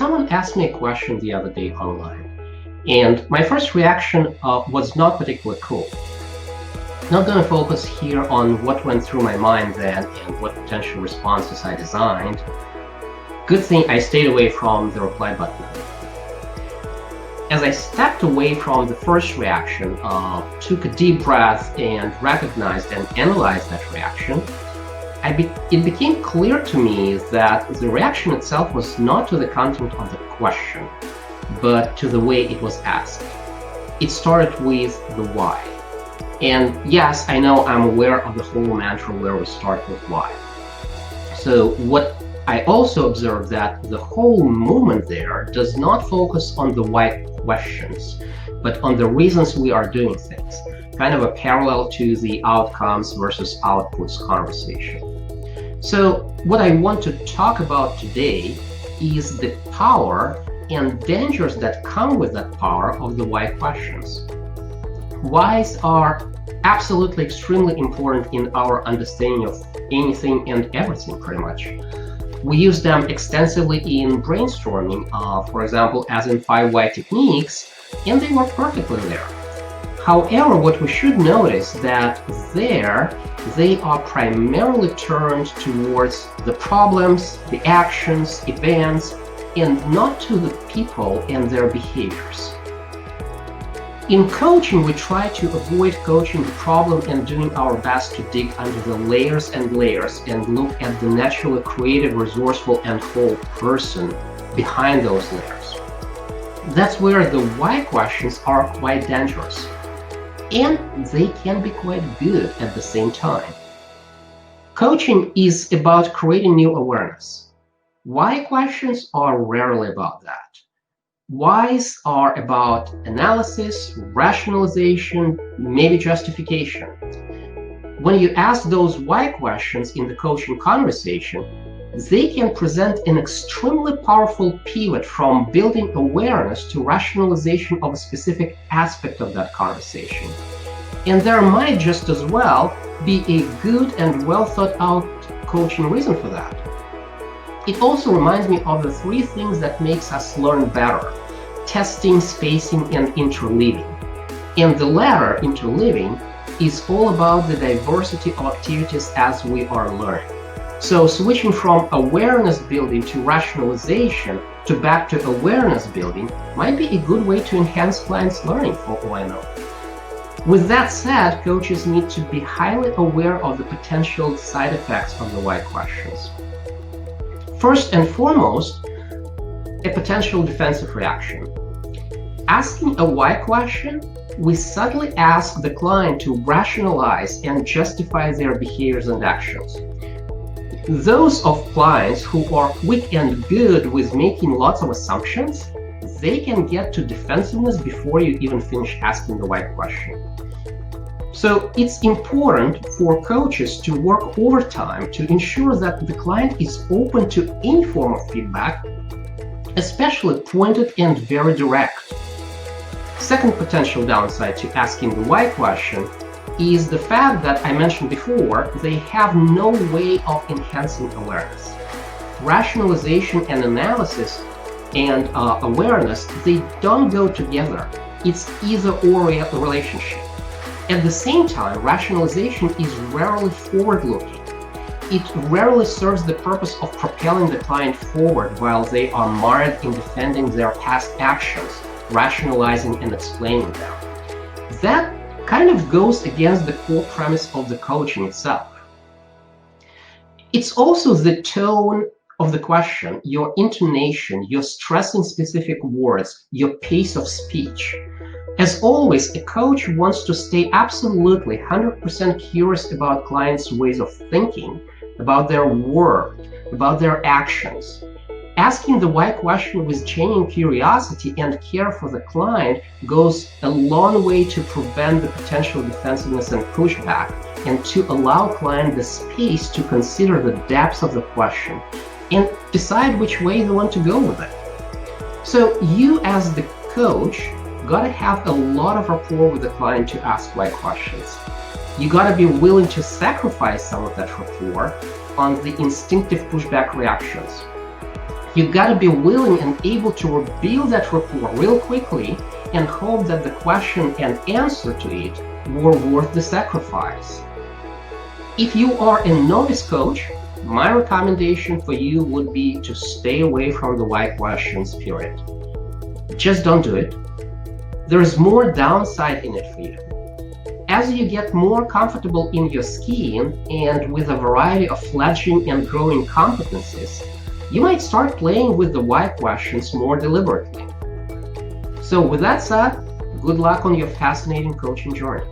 someone asked me a question the other day online, and my first reaction was not particularly cool. Not going to focus here on what went through my mind then and what potential responses I designed. Good thing I stayed away from the reply button. As I stepped away from the first reaction, took a deep breath and recognized and analyzed that reaction, it became clear to me that the reaction itself was not to the content of the question, but to the way it was asked. It started with the why. And yes, I know I'm aware of the whole mantra where we start with why. So what I also observed that the whole movement there does not focus on the why questions, but on the reasons we are doing things, kind of a parallel to the outcomes versus outputs conversation. So what I want to talk about today is the power and dangers that come with that power of the why questions. Whys are absolutely extremely important in our understanding of anything and everything, pretty much. We use them extensively in brainstorming, for example, as in 5 why techniques, and they work perfectly there. However, what we should notice that there, they are primarily turned towards the problems, the actions, events, and not to the people and their behaviors. In coaching, we try to avoid coaching the problem and doing our best to dig under the layers and layers and look at the naturally creative, resourceful, and whole person behind those layers. That's where the why questions are quite dangerous, and they can be quite good at the same time. Coaching is about creating new awareness. Why questions are rarely about that. Whys are about analysis, rationalization, maybe justification. When you ask those why questions in the coaching conversation, they can present an extremely powerful pivot from building awareness to rationalization of a specific aspect of that conversation. And there might just as well be a good and well thought out coaching reason for that. It also reminds me of the 3 things that makes us learn better: testing, spacing, and interleaving. And the latter, interleaving, is all about the diversity of activities as we are learning. So switching from awareness building to rationalization to back to awareness building might be a good way to enhance clients' learning, for all I know. With that said, coaches need to be highly aware of the potential side effects of the why questions. First and foremost, a potential defensive reaction. Asking a why question, we subtly ask the client to rationalize and justify their behaviors and actions. Those of clients who are quick and good with making lots of assumptions, they can get to defensiveness before you even finish asking the why question. So it's important for coaches to work overtime to ensure that the client is open to any form of feedback, especially pointed and very direct. Second potential downside to asking the why question is the fact that I mentioned before, they have no way of enhancing awareness. Rationalization and analysis and awareness, they don't go together. It's either-or relationship. At the same time, rationalization is rarely forward-looking. It rarely serves the purpose of propelling the client forward while they are mired in defending their past actions, rationalizing and explaining them. That kind of goes against the core premise of the coaching itself. It's also the tone of the question, your intonation, your stressing specific words, your pace of speech. As always, a coach wants to stay absolutely 100% curious about clients' ways of thinking, about their work, about their actions. Asking the why question with genuine curiosity and care for the client goes a long way to prevent the potential defensiveness and pushback, and to allow client the space to consider the depths of the question and decide which way they want to go with it. So you as the coach gotta have a lot of rapport with the client to ask why questions. You gotta be willing to sacrifice some of that rapport on the instinctive pushback reactions. You got to be willing and able to rebuild that rapport real quickly and hope that the question and answer to it were worth the sacrifice. If you are a novice coach, my recommendation for you would be to stay away from the why questions, period. Just don't do it. There is more downside in it for you. As you get more comfortable in your skin and with a variety of fledgling and growing competencies, you might start playing with the why questions more deliberately. So with that said, good luck on your fascinating coaching journey.